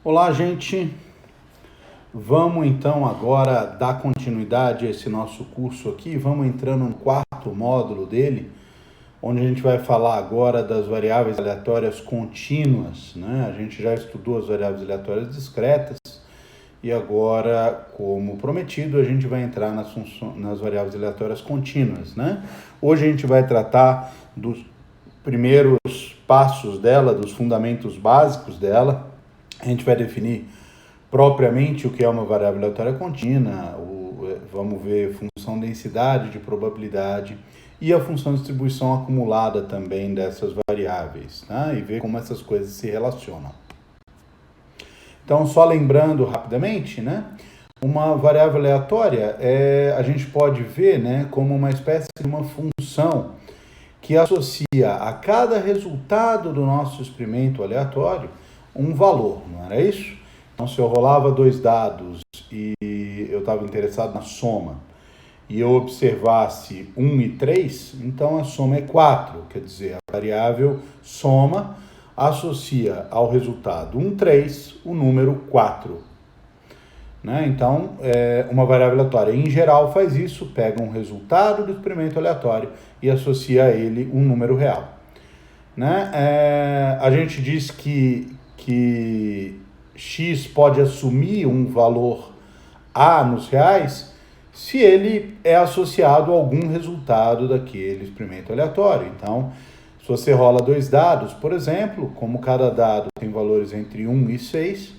Olá, gente. Vamos então agora dar continuidade a esse nosso curso aqui. Vamos entrando no quarto módulo dele, onde a gente vai falar agora das variáveis aleatórias contínuas, né? A gente já estudou as variáveis aleatórias discretas e agora, como prometido, a gente vai entrar nas variáveis aleatórias contínuas, né? Hoje a gente vai tratar dos primeiros passos dela, dos fundamentos básicos dela. A gente vai definir propriamente o que é uma variável aleatória contínua, vamos ver função densidade de probabilidade e a função de distribuição acumulada também dessas variáveis, tá? E ver como essas coisas se relacionam. Então, só lembrando rapidamente, né? Uma variável aleatória a gente pode ver, né, como uma espécie de uma função que associa a cada resultado do nosso experimento aleatório um valor, não era isso? Então, se eu rolava dois dados e eu estava interessado na soma e eu observasse 1 e 3, então a soma é 4, quer dizer, a variável soma associa ao resultado 1, 3, o número 4. Né? Então, uma variável aleatória, em geral, faz isso, pega um resultado do experimento aleatório e associa a ele um número real. Né? A gente diz que X pode assumir um valor A nos reais se ele é associado a algum resultado daquele experimento aleatório. Então, se você rola dois dados, por exemplo, como cada dado tem valores entre 1 e 6,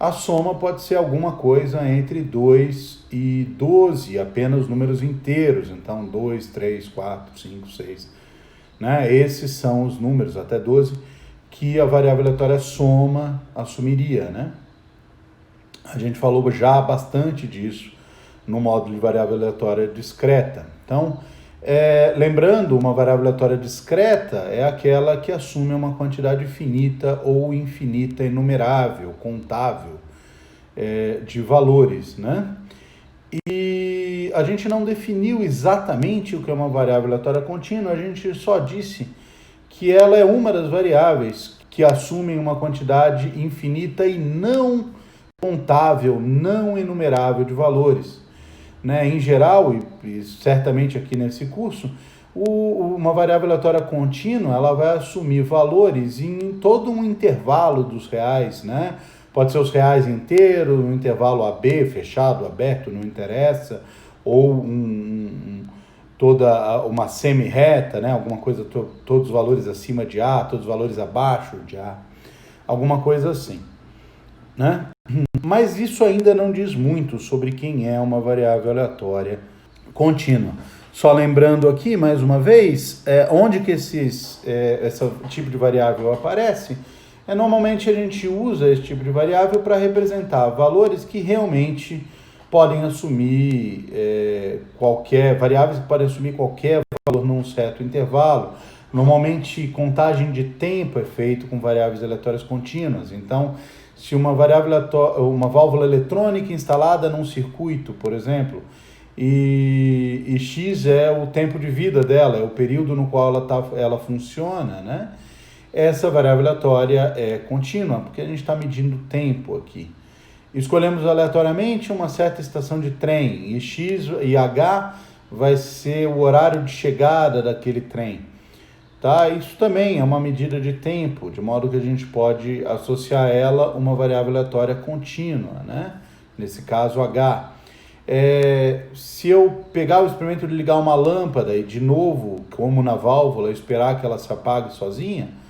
a soma pode ser alguma coisa entre 2 e 12, apenas números inteiros. Então, 2, 3, 4, 5, 6. Né? Esses são os números, até 12, que a variável aleatória soma assumiria, né? A gente falou já bastante disso no módulo de variável aleatória discreta. Então, lembrando, uma variável aleatória discreta é aquela que assume uma quantidade finita ou infinita, enumerável, contável, de valores, né? E a gente não definiu exatamente o que é uma variável aleatória contínua, a gente só disse que ela é uma das variáveis que assumem uma quantidade infinita e não contável, não enumerável de valores. Né? Em geral, e certamente aqui nesse curso, uma variável aleatória contínua ela vai assumir valores em todo um intervalo dos reais, né? Pode ser os reais inteiros, um intervalo AB, fechado, aberto, não interessa, ou toda uma semi-reta, né? Alguma coisa, todos os valores acima de A, todos os valores abaixo de A, alguma coisa assim, né? Mas isso ainda não diz muito sobre quem é uma variável aleatória contínua. Só lembrando aqui, mais uma vez, onde que esse tipo de variável aparece, normalmente a gente usa esse tipo de variável para representar valores que realmente podem assumir variáveis que podem assumir qualquer valor num certo intervalo. Normalmente, contagem de tempo é feito com variáveis aleatórias contínuas. Então, se uma válvula eletrônica instalada num circuito, por exemplo, e X é o tempo de vida dela, é o período no qual ela funciona, né? Essa variável aleatória é contínua, porque a gente está medindo tempo aqui. Escolhemos aleatoriamente uma certa estação de trem, e X e H vai ser o horário de chegada daquele trem. Tá? Isso também é uma medida de tempo, de modo que a gente pode associar a ela uma variável aleatória contínua, né? Nesse caso H. Se eu pegar o experimento de ligar uma lâmpada e de novo, como na válvula, esperar que ela se apague sozinha,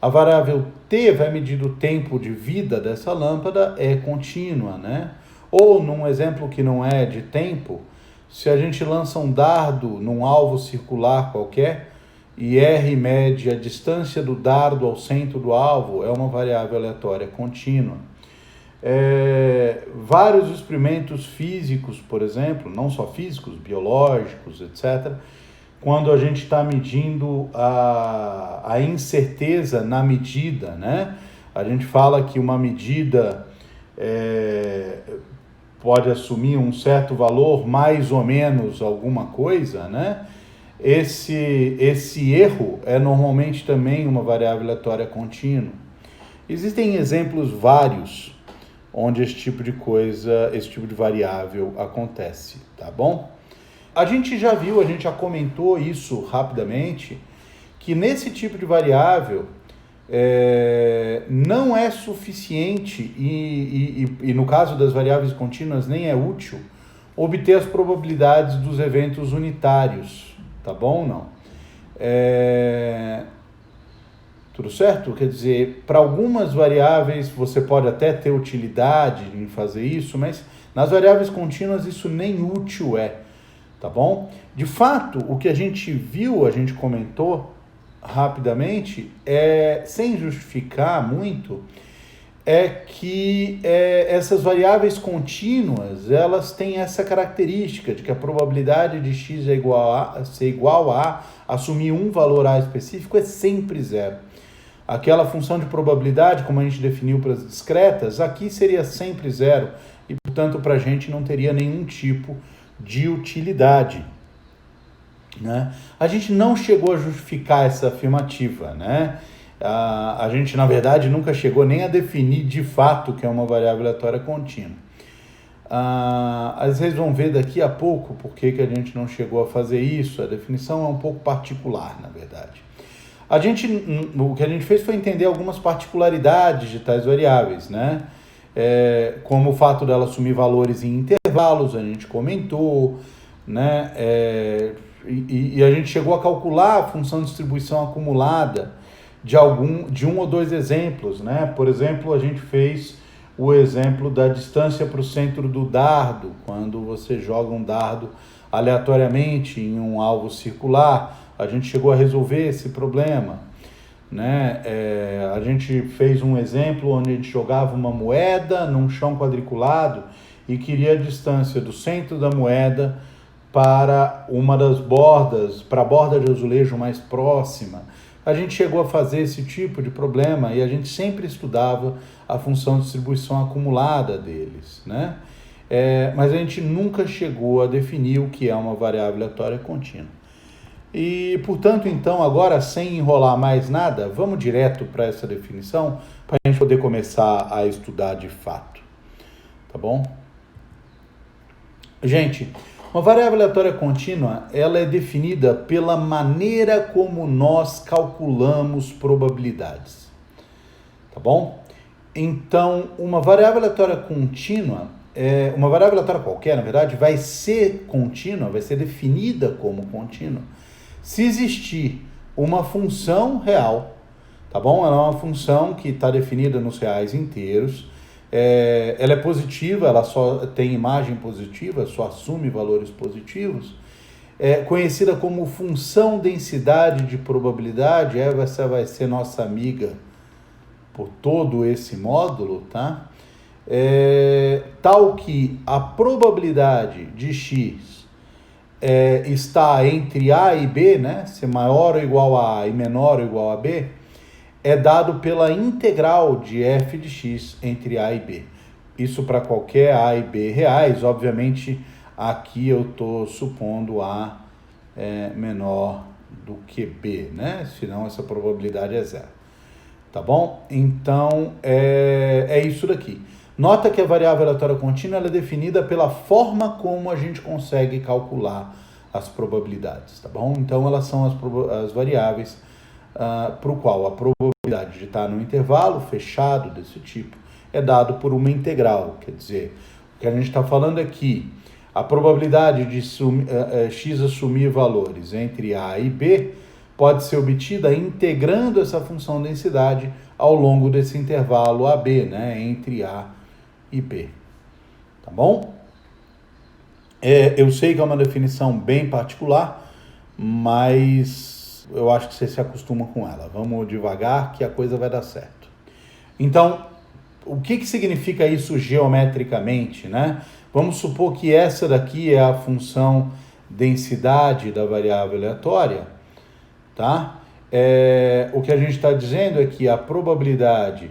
a variável T vai medir o tempo de vida dessa lâmpada, é contínua, né? Ou, num exemplo que não é de tempo, se a gente lança um dardo num alvo circular qualquer e R mede a distância do dardo ao centro do alvo, é uma variável aleatória contínua. Vários experimentos físicos, por exemplo, não só físicos, biológicos, etc., quando a gente está medindo a incerteza na medida, né? A gente fala que uma medida pode assumir um certo valor, mais ou menos alguma coisa, né? Esse erro é normalmente também uma variável aleatória contínua. Existem exemplos vários onde esse tipo de coisa, esse tipo de variável acontece, tá bom? A gente já viu, a gente já comentou isso rapidamente, que nesse tipo de variável não é suficiente e no caso das variáveis contínuas nem é útil obter as probabilidades dos eventos unitários, tá bom ou não? Tudo certo? Quer dizer, para algumas variáveis você pode até ter utilidade em fazer isso, mas nas variáveis contínuas isso nem útil é, tá bom? De fato, o que a gente viu, a gente comentou rapidamente, sem justificar muito, que essas variáveis contínuas, elas têm essa característica de que a probabilidade de x ser igual a assumir um valor a específico é sempre zero. Aquela função de probabilidade, como a gente definiu para as discretas, aqui seria sempre zero e, portanto, para a gente não teria nenhum tipo de utilidade, né? A gente não chegou a justificar essa afirmativa, né? A gente, na verdade, nunca chegou nem a definir de fato que é uma variável aleatória contínua. Vocês vão ver daqui a pouco por que a gente não chegou a fazer isso. A definição é um pouco particular, na verdade. O que a gente fez foi entender algumas particularidades de tais variáveis, né? Como o fato dela assumir valores em intervalos, a gente comentou, né? E a gente chegou a calcular a função de distribuição acumulada de um ou dois exemplos, né? Por exemplo, a gente fez o exemplo da distância para o centro do dardo, quando você joga um dardo aleatoriamente em um alvo circular. A gente chegou a resolver esse problema, né? A gente fez um exemplo onde a gente jogava uma moeda num chão quadriculado e queria a distância do centro da moeda para uma das bordas, para a borda de azulejo mais próxima. A gente chegou a fazer esse tipo de problema e a gente sempre estudava a função de distribuição acumulada deles, né? Mas a gente nunca chegou a definir o que é uma variável aleatória contínua. E, portanto, então, agora, sem enrolar mais nada, vamos direto para essa definição, para a gente poder começar a estudar de fato, tá bom? Gente, uma variável aleatória contínua, ela é definida pela maneira como nós calculamos probabilidades, tá bom? Então, uma variável aleatória contínua, uma variável aleatória qualquer, na verdade, vai ser contínua, vai ser definida como contínua, se existir uma função real, tá bom? Ela é uma função que está definida nos reais inteiros, ela é positiva, ela só tem imagem positiva, só assume valores positivos, conhecida como função densidade de probabilidade, essa vai ser nossa amiga por todo esse módulo, tá? Tal que a probabilidade de x está entre A e B, né? Ser maior ou igual a A e menor ou igual a B, é dado pela integral de f de x entre A e B. Isso para qualquer A e B reais. Obviamente, aqui eu estou supondo A menor do que B, né? Senão essa probabilidade é zero. Tá bom? Então, é isso daqui. Nota que a variável aleatória contínua ela é definida pela forma como a gente consegue calcular as probabilidades, tá bom? Então, elas são as variáveis para o qual a probabilidade de estar no intervalo fechado desse tipo é dado por uma integral. Quer dizer, o que a gente está falando aqui, a probabilidade de x assumir valores entre A e B pode ser obtida integrando essa função densidade ao longo desse intervalo AB, né, entre A e B. Tá bom? Eu sei que é uma definição bem particular, mas eu acho que você se acostuma com ela. Vamos devagar que a coisa vai dar certo. Então, o que significa isso geometricamente, né? Vamos supor que essa daqui é a função densidade da variável aleatória, tá? O que a gente está dizendo é que a probabilidade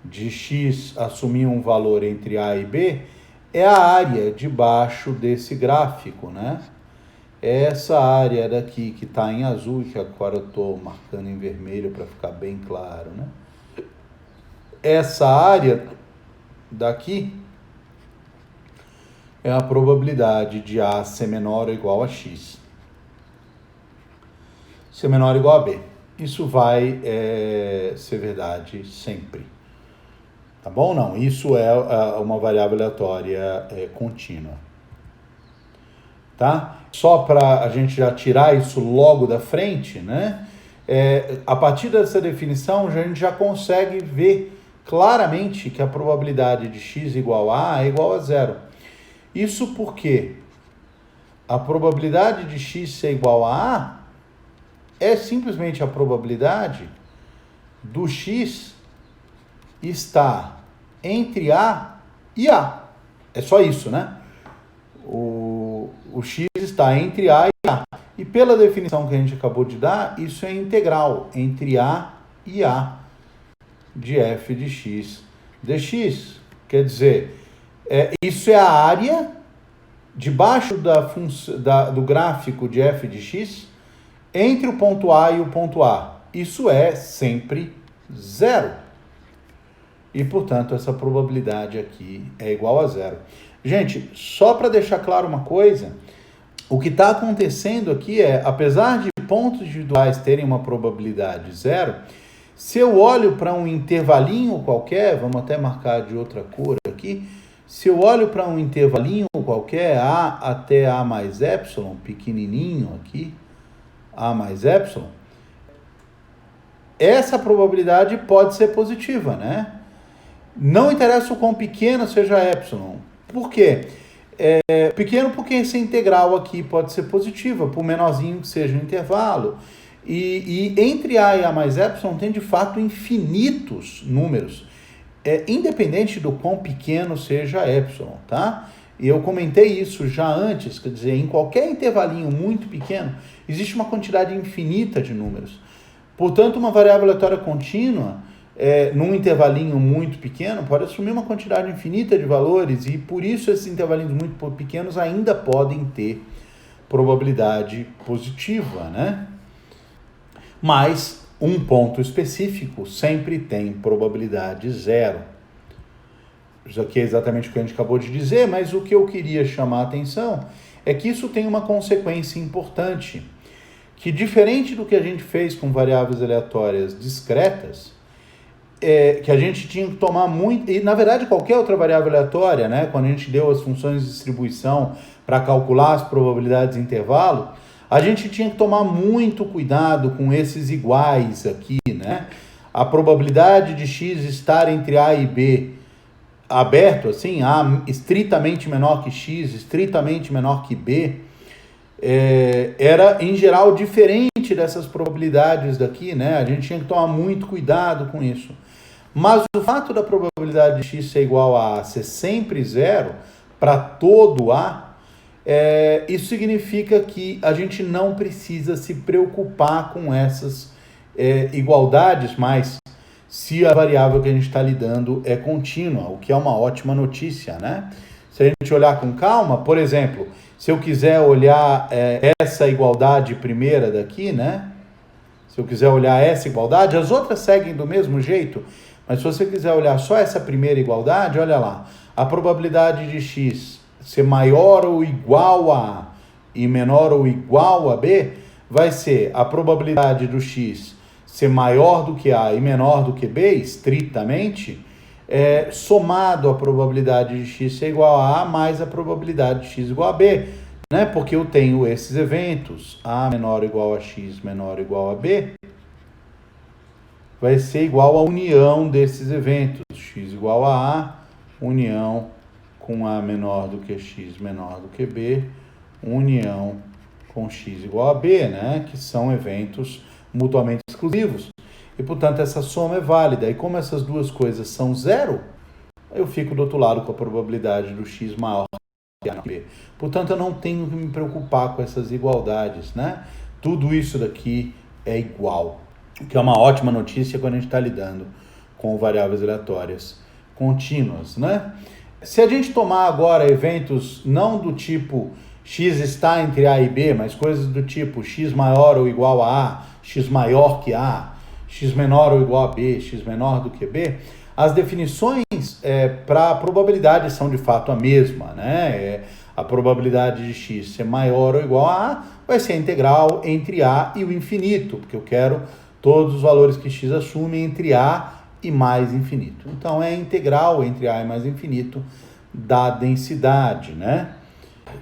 de x assumir um valor entre A e B é a área debaixo desse gráfico, né? Essa área daqui que está em azul, que agora eu estou marcando em vermelho para ficar bem claro, né? Essa área daqui é a probabilidade de A ser menor ou igual a X. Ser menor ou igual a B. Isso vai ser verdade sempre. Tá bom? Não, isso é uma variável aleatória contínua. Tá? Só para a gente já tirar isso logo da frente, né? A partir dessa definição, a gente já consegue ver claramente que a probabilidade de x igual a é igual a zero. Isso porque a probabilidade de x ser igual a A é simplesmente a probabilidade do x estar entre A e A. É só isso, né? O x está entre A e A. E pela definição que a gente acabou de dar, isso é integral entre A e A de f de x dx. Quer dizer, isso é a área debaixo do gráfico de f de x entre o ponto A e o ponto A. Isso é sempre zero. E, portanto, essa probabilidade aqui é igual a zero. Gente, só para deixar claro uma coisa, o que está acontecendo aqui apesar de pontos individuais terem uma probabilidade zero, se eu olho para um intervalinho qualquer, vamos até marcar de outra cor aqui, se eu olho para um intervalinho qualquer, A até A mais epsilon, pequenininho aqui, A mais epsilon, essa probabilidade pode ser positiva, né? Não interessa o quão pequeno seja epsilon. Por quê? Pequeno porque essa integral aqui pode ser positiva, por menorzinho que seja o intervalo. E entre A e A mais epsilon tem de fato infinitos números, independente do quão pequeno seja epsilon, tá? E eu comentei isso já antes, quer dizer, em qualquer intervalinho muito pequeno, existe uma quantidade infinita de números. Portanto, uma variável aleatória contínua, num intervalinho muito pequeno, pode assumir uma quantidade infinita de valores, e por isso esses intervalinhos muito pequenos ainda podem ter probabilidade positiva, né? Mas um ponto específico sempre tem probabilidade zero. Isso aqui é exatamente o que a gente acabou de dizer, mas o que eu queria chamar a atenção é que isso tem uma consequência importante, que diferente do que a gente fez com variáveis aleatórias discretas, que a gente tinha que tomar muito, e na verdade qualquer outra variável aleatória, né, quando a gente deu as funções de distribuição para calcular as probabilidades de intervalo, a gente tinha que tomar muito cuidado com esses iguais aqui, né? A probabilidade de x estar entre A e B aberto, assim, A estritamente menor que x, estritamente menor que B, era em geral diferente dessas probabilidades daqui, né? A gente tinha que tomar muito cuidado com isso. Mas o fato da probabilidade de x ser igual a A ser sempre zero para todo A, isso significa que a gente não precisa se preocupar com essas igualdades, mas se a variável que a gente está lidando é contínua, o que é uma ótima notícia, né? Se a gente olhar com calma, por exemplo, se eu quiser olhar essa igualdade primeira daqui, né? Se eu quiser olhar essa igualdade, as outras seguem do mesmo jeito, mas se você quiser olhar só essa primeira igualdade, olha lá, a probabilidade de x ser maior ou igual a A e menor ou igual a B, vai ser a probabilidade do x ser maior do que A e menor do que B, estritamente, somado a probabilidade de x ser igual a A mais a probabilidade de x igual a B, né? Porque eu tenho esses eventos, A menor ou igual a x menor ou igual a B, vai ser igual à união desses eventos, x igual a A, união com A menor do que x menor do que B, união com x igual a B, né? Que são eventos mutuamente exclusivos. E, portanto, essa soma é válida. E como essas duas coisas são zero, eu fico do outro lado com a probabilidade do x maior que A B. Portanto, eu não tenho que me preocupar com essas igualdades, né? Tudo isso daqui é igual. O que é uma ótima notícia quando a gente está lidando com variáveis aleatórias contínuas, né? Se a gente tomar agora eventos não do tipo x está entre A e B, mas coisas do tipo x maior ou igual a A, x maior que A, x menor ou igual a B, x menor do que B, As definições para a probabilidade são de fato a mesma, né? A probabilidade de x ser maior ou igual a A vai ser a integral entre A e o infinito, porque eu quero todos os valores que x assume entre A e mais infinito. Então, é a integral entre A e mais infinito da densidade, né?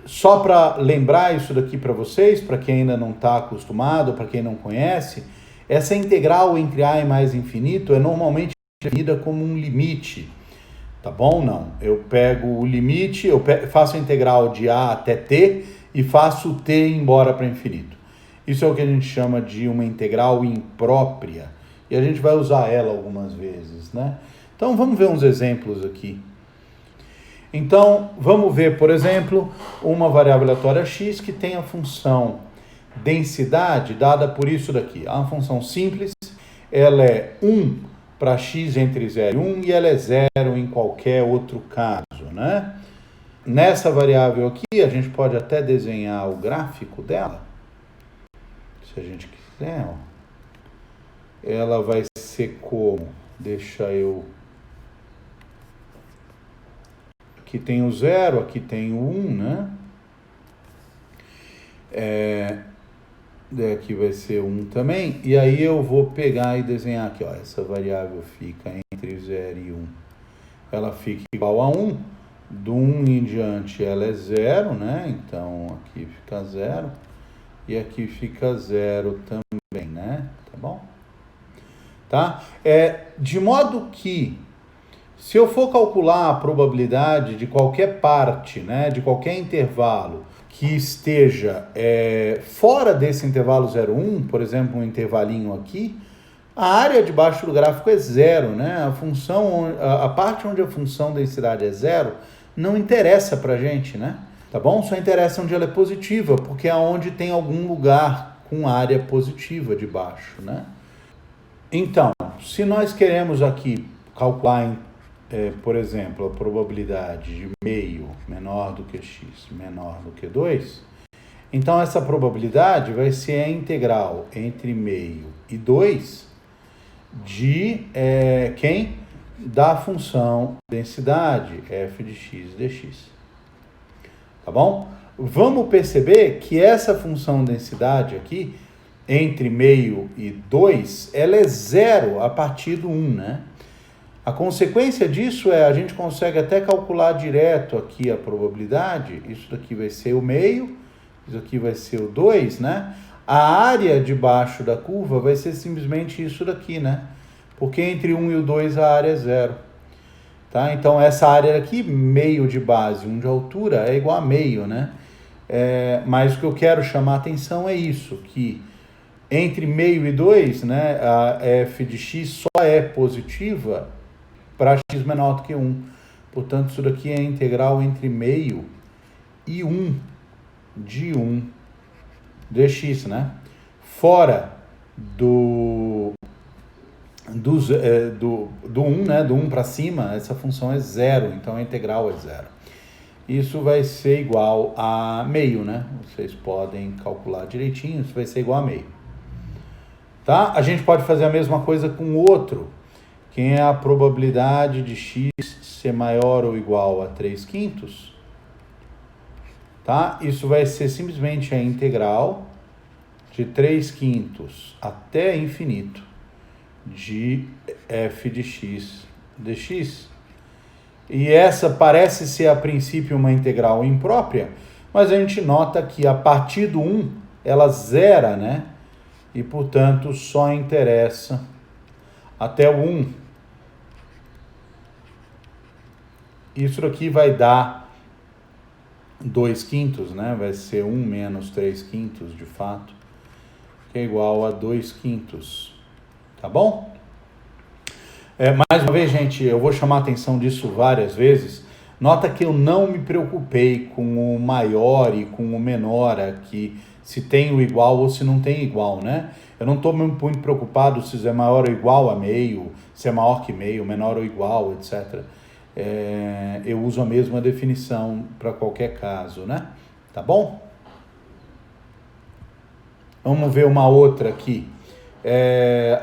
Só para lembrar isso daqui para vocês, para quem ainda não está acostumado, para quem não conhece, essa integral entre A e mais infinito é normalmente definida como um limite. Tá bom? Não. Eu pego o limite, faço a integral de A até T e faço T ir embora para infinito. Isso é o que a gente chama de uma integral imprópria. E a gente vai usar ela algumas vezes, né? Então, vamos ver uns exemplos aqui. Então, vamos ver, por exemplo, uma variável aleatória x que tem a função densidade dada por isso daqui. É uma função simples, ela é 1 para x entre 0 e 1 e ela é 0 em qualquer outro caso, né? Nessa variável aqui, a gente pode até desenhar o gráfico dela, se a gente quiser, ó. Ela vai ser como? Deixa eu... Aqui tem o 0, aqui tem o 1, né? Aqui vai ser 1 também. E aí eu vou pegar e desenhar aqui, ó. Essa variável fica entre 0 e 1. Ela fica igual a 1. Do 1 em diante ela é 0, né? Então aqui fica 0. E aqui fica 0 também, né? Tá bom? Tá? De modo que, se eu for calcular a probabilidade de qualquer parte, né, de qualquer intervalo que esteja fora desse intervalo 0, 1, por exemplo, um intervalinho aqui, a área de baixo do gráfico é 0, né? A parte onde a função densidade é 0 não interessa pra gente, né? Tá bom? Só interessa onde ela é positiva, porque é onde tem algum lugar com área positiva de baixo, né? Então, se nós queremos aqui calcular, por exemplo, a probabilidade de meio menor do que x menor do que 2, então essa probabilidade vai ser a integral entre meio e 2 de quem? Da função densidade f de x dx. Tá bom? Vamos perceber que essa função densidade aqui, entre meio e 2, ela é 0 a partir do 1, né? A consequência disso a gente consegue até calcular direto aqui a probabilidade. Isso daqui vai ser o meio, isso aqui vai ser o 2, né? A área debaixo da curva vai ser simplesmente isso daqui, né? Porque entre 1 e o 2 a área é 0. Tá? Então, essa área aqui, meio de base, 1 de altura, é igual a meio, né? Mas o que eu quero chamar a atenção é isso, que entre meio e 2, né, a f de x só é positiva para x menor do que 1. Portanto, isso daqui é a integral entre meio e 1 de 1 dx, né? Fora do 1, né? Do 1 para cima, essa função é 0, então a integral é 0. Isso vai ser igual a meio, né? Vocês podem calcular direitinho, isso vai ser igual a meio. Tá? A gente pode fazer a mesma coisa com o outro. Quem é a probabilidade de x ser maior ou igual a 3/5? Tá? Isso vai ser simplesmente a integral de 3/5 até infinito de f de x dx. E essa parece ser a princípio uma integral imprópria, mas a gente nota que a partir do 1 ela zera, né? E portanto só interessa até o 1. Isso aqui vai dar 2/5, né? Vai ser 1 menos 3/5 de fato, que é igual a 2/5. Tá bom? Mais uma vez, gente, eu vou chamar a atenção disso várias vezes. Nota que eu não me preocupei com o maior e com o menor aqui, se tem o igual ou se não tem igual, né? Eu não estou muito preocupado se é maior ou igual a meio, se é maior que meio, menor ou igual, etc. Eu uso a mesma definição para qualquer caso, né? Tá bom? Vamos ver uma outra aqui.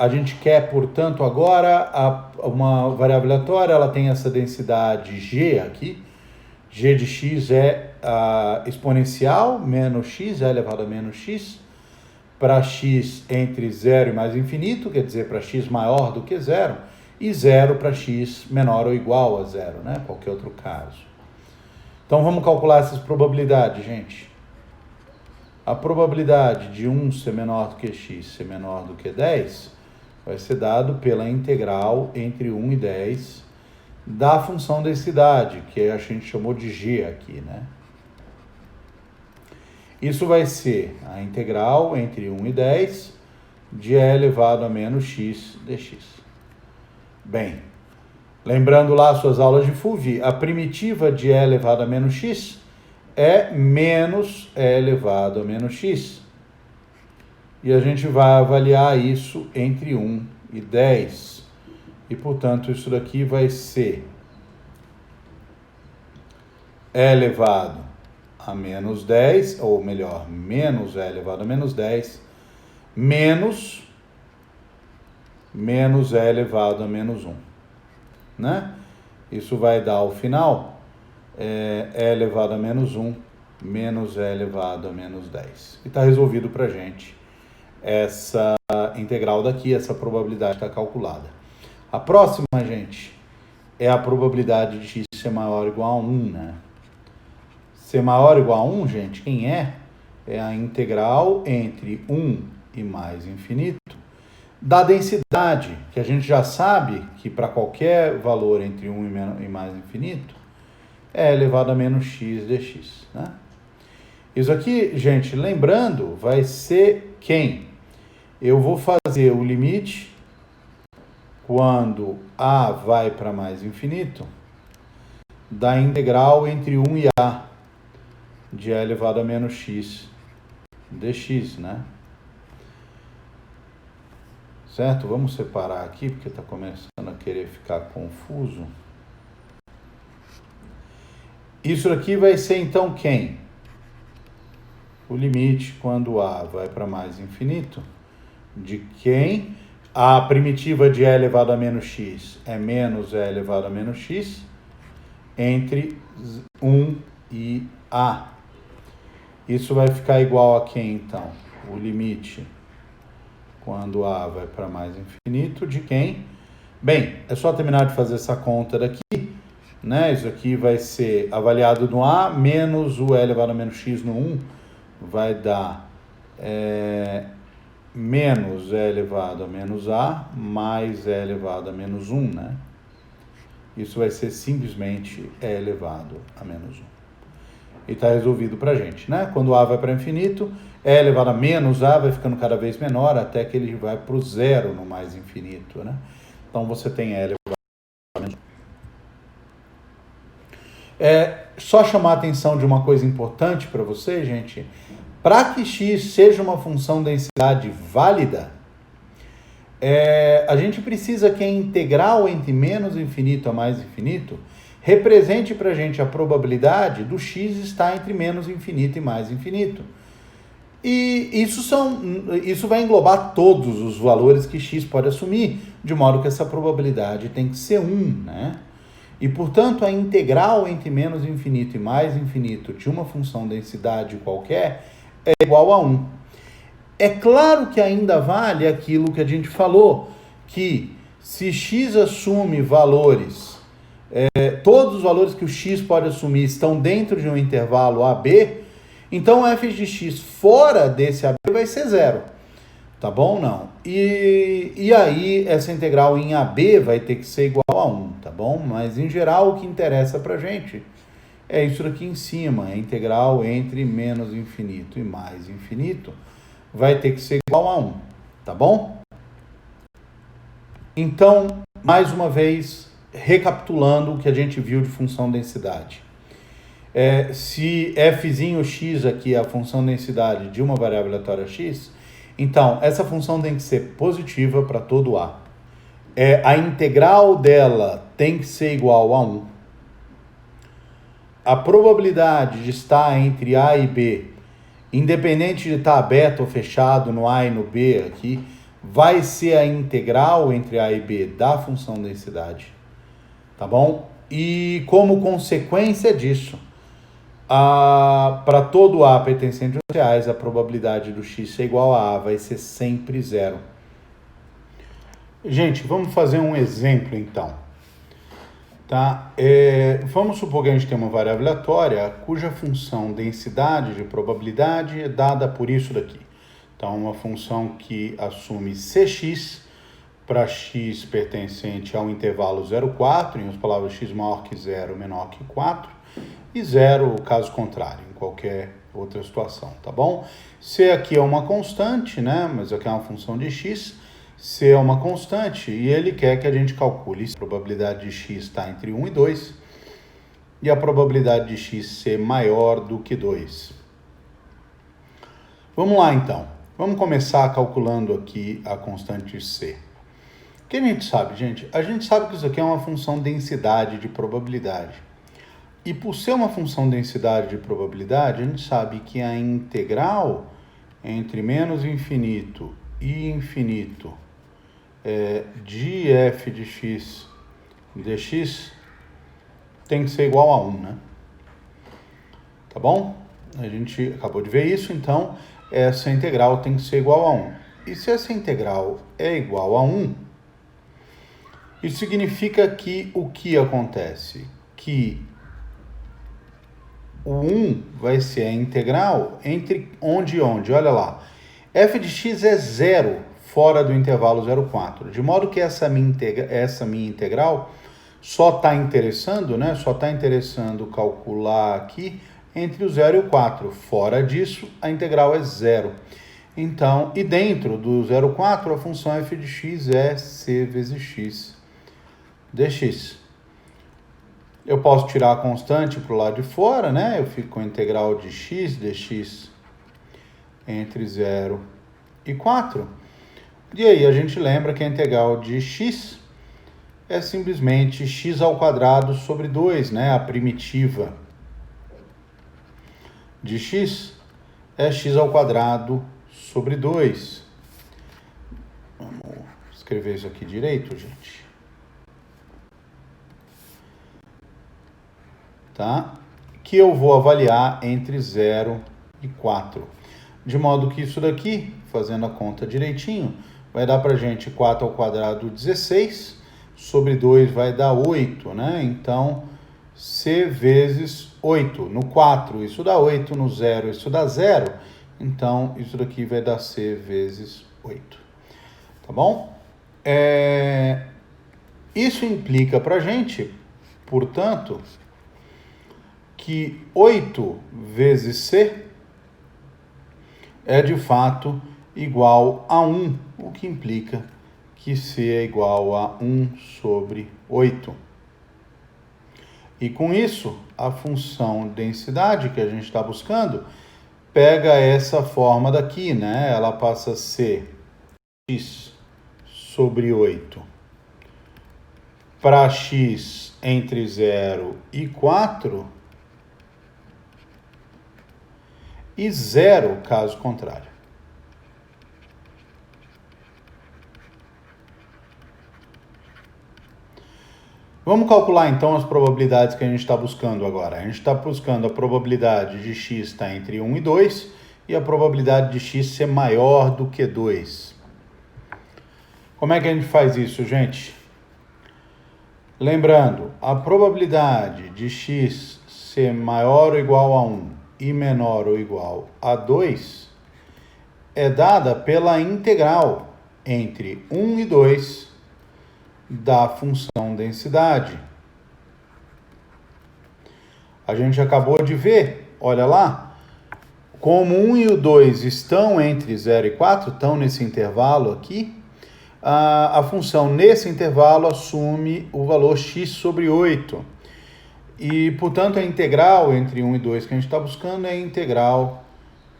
A gente quer, portanto, agora uma variável aleatória, ela tem essa densidade g aqui. G de x é a exponencial menos x, é elevado a menos x, para x entre 0 e mais infinito, quer dizer, para x maior do que 0, e 0 para x menor ou igual a 0, né? Qualquer outro caso. Então, vamos calcular essas probabilidades, gente. A probabilidade de 1 ser menor do que x ser menor do que 10 vai ser dado pela integral entre 1 e 10 da função densidade, que a gente chamou de g aqui, né? Isso vai ser a integral entre 1 e 10 de e elevado a menos x dx. Bem, lembrando lá suas aulas de FUVI, a primitiva de e elevado a menos x é menos e elevado a menos x. E a gente vai avaliar isso entre 1 e 10. E, portanto, isso daqui vai ser e elevado a menos 10, ou melhor, menos e elevado a menos 10, menos e elevado a menos 1. Né? Isso vai dar, ao final, e elevado a menos 1, menos e elevado a menos 10. E está resolvido para a gente essa integral daqui, essa probabilidade está calculada. A próxima, gente, é a probabilidade de x ser maior ou igual a 1, né? Ser maior ou igual a 1, gente, quem é? É a integral entre 1 e mais infinito da densidade, que a gente já sabe que para qualquer valor entre 1 e mais infinito, é elevado a menos x dx, né? Isso aqui, gente, lembrando, vai ser quem? Eu vou fazer o limite quando a vai para mais infinito da integral entre 1 e a de e elevado a menos x dx, né? Certo? Vamos separar aqui, porque está começando a querer ficar confuso. Isso aqui vai ser, então, quem? O limite quando a vai para mais infinito de quem? A primitiva de e elevado a menos x é menos e elevado a menos x entre 1 e a. Isso vai ficar igual a quem, então? O limite quando a vai para mais infinito de quem? Bem, é só terminar de fazer essa conta daqui, né? Isso aqui vai ser avaliado no a menos o e elevado a menos x no 1 vai dar menos e elevado a menos a mais e elevado a menos 1, né? Isso vai ser simplesmente e elevado a menos 1. E está resolvido para a gente, né? Quando a vai para infinito, e elevado a menos a vai ficando cada vez menor até que ele vai para o zero no mais infinito, né? Então você tem e elevado a menos 1. Só chamar a atenção de uma coisa importante para você, gente. Para que x seja uma função densidade válida, a gente precisa que a integral entre menos infinito a mais infinito represente para a gente a probabilidade do x estar entre menos infinito e mais infinito. E isso vai englobar todos os valores que x pode assumir, de modo que essa probabilidade tem que ser 1, né? E, portanto, a integral entre menos infinito e mais infinito de uma função densidade qualquer é igual a 1. É claro que ainda vale aquilo que a gente falou, que se x assume valores, todos os valores que o x pode assumir estão dentro de um intervalo AB, então f de x fora desse AB vai ser zero. Tá bom? Não. E aí, essa integral em AB vai ter que ser igual a 1, tá bom? Mas, em geral, o que interessa pra gente é isso aqui em cima. A integral entre menos infinito e mais infinito vai ter que ser igual a 1, tá bom? Então, mais uma vez, recapitulando o que a gente viu de função densidade. Se fzinho x aqui é a função densidade de uma variável aleatória x, então, essa função tem que ser positiva para todo a. A integral dela tem que ser igual a 1. A probabilidade de estar entre a e b, independente de estar aberto ou fechado no a e no b aqui, vai ser a integral entre A e B da função densidade, tá bom? E como consequência disso, para todo A pertencente aos reais, a probabilidade do x ser igual a A vai ser sempre zero. Gente, vamos fazer um exemplo então. Tá? Vamos supor que a gente tem uma variável aleatória cuja função densidade de probabilidade é dada por isso daqui. Então, uma função que assume Cx para x pertencente ao intervalo 0,4, em outras palavras, x maior que 0, menor que 4, e 0, caso contrário, em qualquer outra situação, tá bom? C aqui é uma constante, né? Mas aqui é uma função de x. C é uma constante e ele quer que a gente calcule se a probabilidade de x está entre 1 e 2 e a probabilidade de x ser maior do que 2. Vamos lá, então. Vamos começar calculando aqui a constante C. O que a gente sabe, gente? A gente sabe que isso aqui é uma função densidade de probabilidade. E por ser uma função densidade de probabilidade, a gente sabe que a integral entre menos infinito e infinito de f de x dx tem que ser igual a 1, né? Tá bom? A gente acabou de ver isso, então essa integral tem que ser igual a 1. E se essa integral é igual a 1, isso significa que o que acontece? Que o 1 vai ser a integral entre onde e onde? Olha lá. F de x é zero fora do intervalo 0,4. De modo que essa minha integral só está interessando, né? Só está interessando calcular aqui entre o 0 e o 4. Fora disso, a integral é zero. Então, e dentro do 0,4, a função f de x é c vezes x dx. Eu posso tirar a constante para o lado de fora, né? Eu fico com a integral de x dx entre 0 e 4. E aí a gente lembra que a integral de x é simplesmente x ao quadrado sobre 2, né? A primitiva de x é x ao quadrado sobre 2. Vamos escrever isso aqui direito, gente. Tá? Que eu vou avaliar entre 0 e 4. De modo que isso daqui, fazendo a conta direitinho, vai dar pra gente 4 ao quadrado 16, sobre 2 vai dar 8, né? Então, c vezes 8. No 4 isso dá 8, no 0 isso dá 0. Então, isso daqui vai dar c vezes 8. Tá bom? Isso implica pra gente, portanto, que 8 vezes c é de fato igual a 1, o que implica que c é igual a 1 sobre 8. E com isso, a função densidade que a gente está buscando pega essa forma daqui, né? Ela passa a ser x sobre 8 para x entre 0 e 4 e 0 caso contrário. Vamos calcular então as probabilidades que a gente está buscando agora. A gente está buscando a probabilidade de x estar entre 1 e 2 e a probabilidade de x ser maior do que 2. Como é que a gente faz isso, gente? Lembrando, a probabilidade de x ser maior ou igual a 1 e menor ou igual a 2 é dada pela integral entre 1 e 2 da função densidade. A gente acabou de ver, olha lá, como 1 e o 2 estão entre 0 e 4, estão nesse intervalo aqui, a função nesse intervalo assume o valor x sobre 8. E, portanto, a integral entre 1 e 2 que a gente está buscando é a integral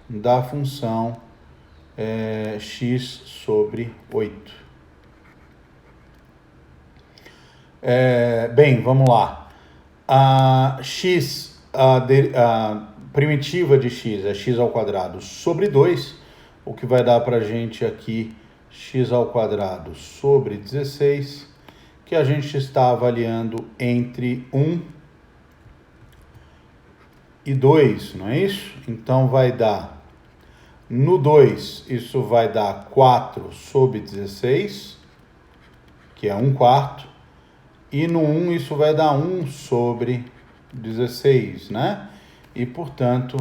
da função x sobre 8. Bem, vamos lá. A primitiva de x é x ao quadrado sobre 2, o que vai dar para a gente aqui x ao quadrado sobre 16, que a gente está avaliando entre 1 e 2, não é isso? Então vai dar, no 2, isso vai dar 4 sobre 16, que é 1/4, e no 1 isso vai dar 1 sobre 16, né? E, portanto,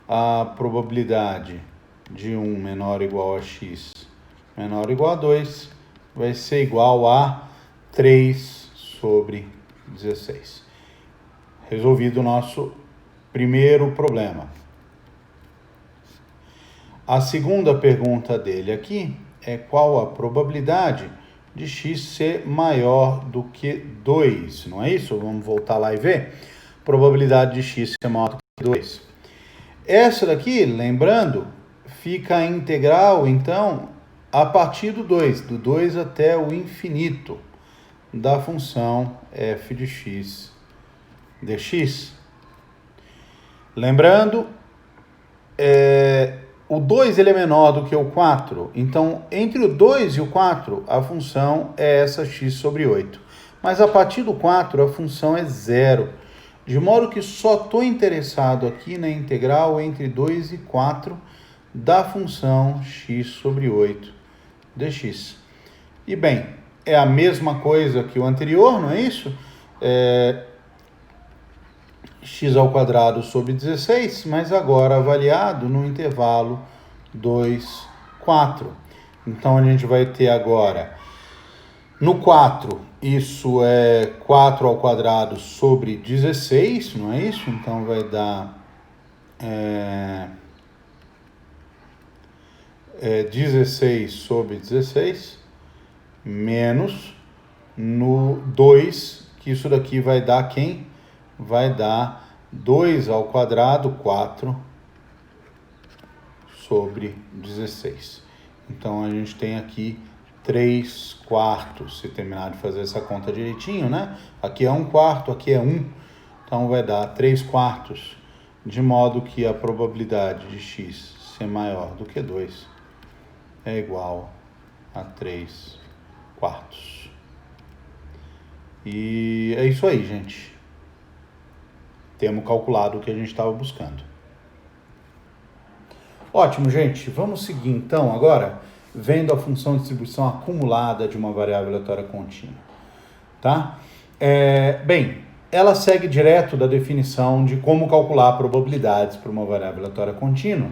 a probabilidade de 1 menor ou igual a x menor ou igual a 2 vai ser igual a 3 sobre 16. Resolvido o nosso primeiro problema. A segunda pergunta dele aqui é qual a probabilidade de x ser maior do que 2, não é isso? Vamos voltar lá e ver. Probabilidade de x ser maior do que 2. Essa daqui, lembrando, fica a integral, então, a partir do 2 até o infinito da função f de x dx. Lembrando, o 2 ele é menor do que o 4, então entre o 2 e o 4 a função é essa x sobre 8. Mas a partir do 4 a função é 0, de modo que só estou interessado aqui na integral entre 2 e 4 da função x sobre 8 dx. E bem, é a mesma coisa que o anterior, não é isso? X ao quadrado sobre 16, mas agora avaliado no intervalo 2, 4. Então, a gente vai ter agora, no 4, isso é 4 ao quadrado sobre 16, não é isso? Então, vai dar 16 sobre 16, menos no 2, que isso daqui vai dar quem? Vai dar 2 ao quadrado, 4 sobre 16. Então, a gente tem aqui 3/4, se terminar de fazer essa conta direitinho, né? Aqui é 1/4, aqui é 1. Então, vai dar 3/4, de modo que a probabilidade de x ser maior do que 2 é igual a 3/4. E é isso aí, gente. Temos calculado o que a gente estava buscando. Ótimo, gente. Vamos seguir, então, agora, vendo a função de distribuição acumulada de uma variável aleatória contínua. Tá? Bem, ela segue direto da definição de como calcular probabilidades para uma variável aleatória contínua.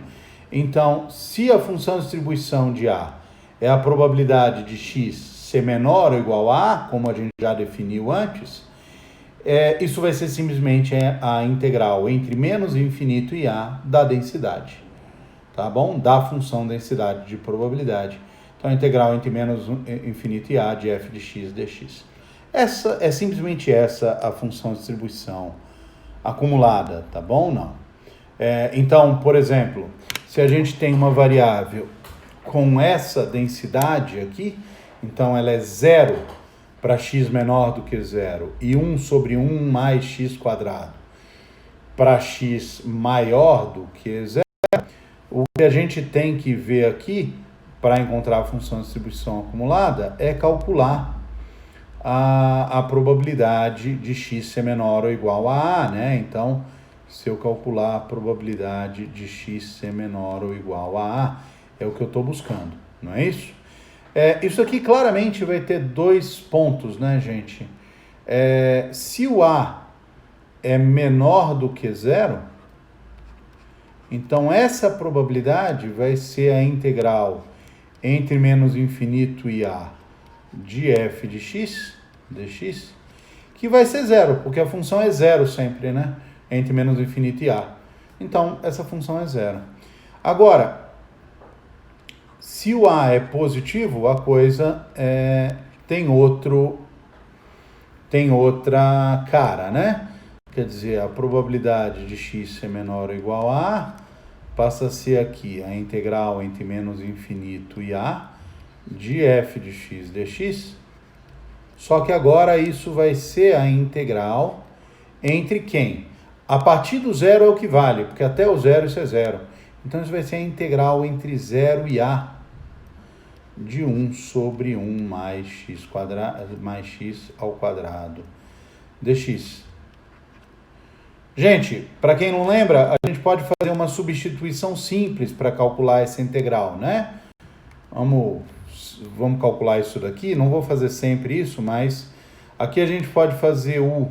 Então, se a função de distribuição de A é a probabilidade de x ser menor ou igual a A, como a gente já definiu antes, isso vai ser simplesmente a integral entre menos infinito e A da densidade, tá bom? Da função densidade de probabilidade. Então, a integral entre menos infinito e A de f de x dx. Essa é simplesmente a função de distribuição acumulada, tá bom? Não. Então, por exemplo, se a gente tem uma variável com essa densidade aqui, então ela é 0 para x menor do que 0 e 1 sobre 1 mais x quadrado para x maior do que 0, o que a gente tem que ver aqui para encontrar a função de distribuição acumulada é calcular a probabilidade de x ser menor ou igual a A, né? Então, se eu calcular a probabilidade de x ser menor ou igual a A, é o que eu estou buscando, não é isso? Isso aqui claramente vai ter 2 pontos, né, gente? Se o A é menor do que 0, então essa probabilidade vai ser a integral entre menos infinito e A de f de x, dx, que vai ser 0, porque a função é 0 sempre, né? Entre menos infinito e A. Então, essa função é 0. Agora, se o A é positivo, a coisa tem outra cara, né? Quer dizer, a probabilidade de x ser menor ou igual a A passa a ser aqui a integral entre menos infinito e A de f de x dx. Só que agora isso vai ser a integral entre quem? A partir do 0 é o que vale, porque até o 0 isso é 0. Então, isso vai ser a integral entre 0 e A de 1 sobre 1 mais x ao quadrado dx. Gente, para quem não lembra, a gente pode fazer uma substituição simples para calcular essa integral, né? Vamos calcular isso daqui. Não vou fazer sempre isso, mas aqui a gente pode fazer u